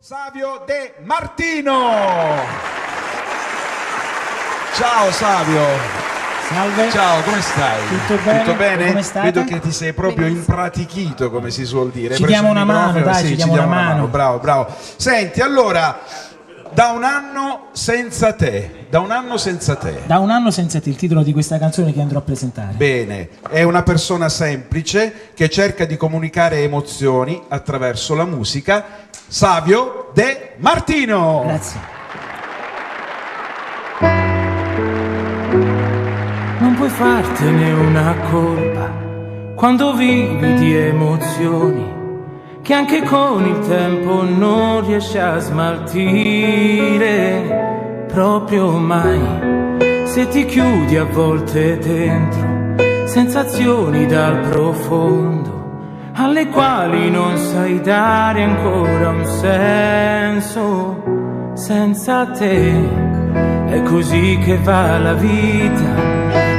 Savio De Martino. Ciao Savio. Salve. Ciao, come stai? Tutto bene? Tutto bene? Come state? Vedo che ti sei proprio impratichito, come si suol dire. Ci diamo una mano, dai, sì, ci diamo una mano. Bravo, bravo. Senti, allora, da un anno senza te. Da un anno senza te. Da un anno senza te, il titolo di questa canzone che andrò a presentare. Bene, è una persona semplice che cerca di comunicare emozioni attraverso la musica. Savio De Martino. Grazie. Non puoi fartene una colpa quando vivi di emozioni che anche con il tempo non riesci a smaltire proprio mai. Se ti chiudi a volte dentro sensazioni dal profondo alle quali non sai dare ancora un senso. Senza te è così che va la vita.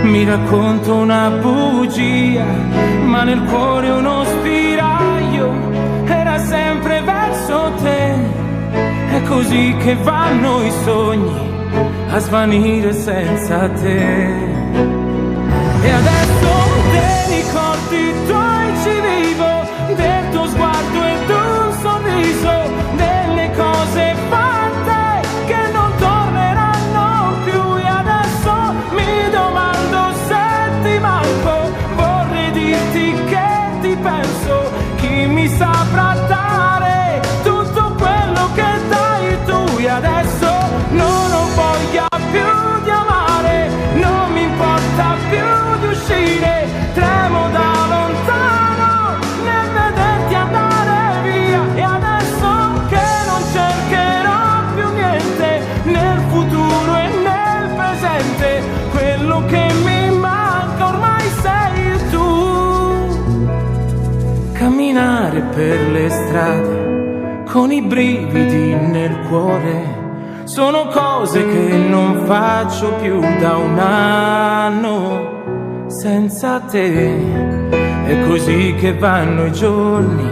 Mi racconto una bugia, ma nel cuore uno spiraglio era sempre verso te. È così che vanno i sogni a svanire senza te. E adesso te ricordi i tuoi, ci vivo, del tuo sguardo e d'un sorriso, delle cose fatte che non torneranno più. E adesso mi domando se ti manco, vorrei dirti che ti penso, chi mi saprà dare tutto quello che dai tu. E adesso non ho voglia più di amare, non mi importa più di uscire, tremo da lontano nel vederti andare via. E adesso che non cercherò più niente nel futuro e nel presente, quello che mi manca ormai sei tu. Camminare per le strade con i brividi nel cuore sono cose che non faccio più da un anno senza te. È così che vanno i giorni,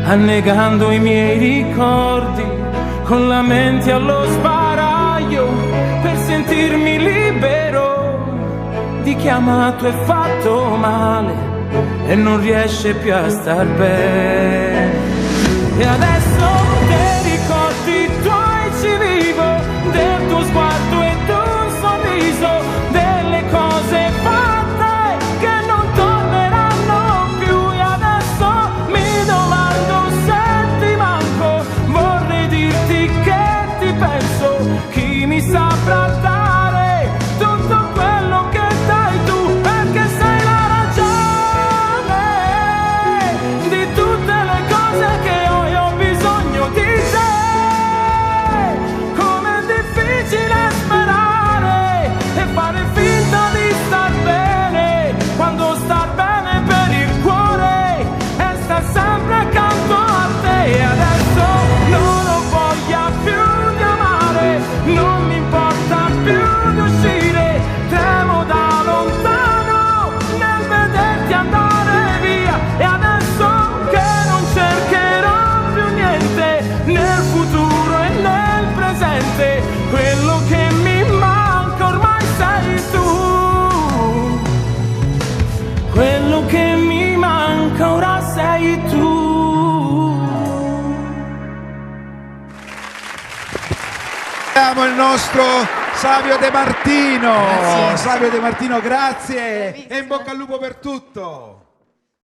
annegando i miei ricordi, con la mente allo sbaraglio per sentirmi libero di chi amato e fatto male e non riesce più a star bene. E adesso te ricordi i tuoi, ci vivo, del tuo sguardo e d'un sorriso, delle cose fatte che non torneranno più. E adesso mi domando se ti manco, vorrei dirti che ti penso, chi mi saprà dare tutto quello che dai tu, perché sei la ragione di tutte le cose che ho. Io ho bisogno di te. Com'è difficile sperare e fare finta di star bene, quando star bene per il cuore è star sempre accanto a te. E adesso non ho voglia più di amare, non mi importa più di uscire, tremo da lontano nel vederti andare via. E adesso che non cercherò più niente nel futuro e nel presente, quello che mi manca ormai sei tu. Quello che mi manca ora sei tu. Abbiamo il nostro Savio De Martino. Grazie. Savio De Martino, grazie e in bocca al lupo per tutto.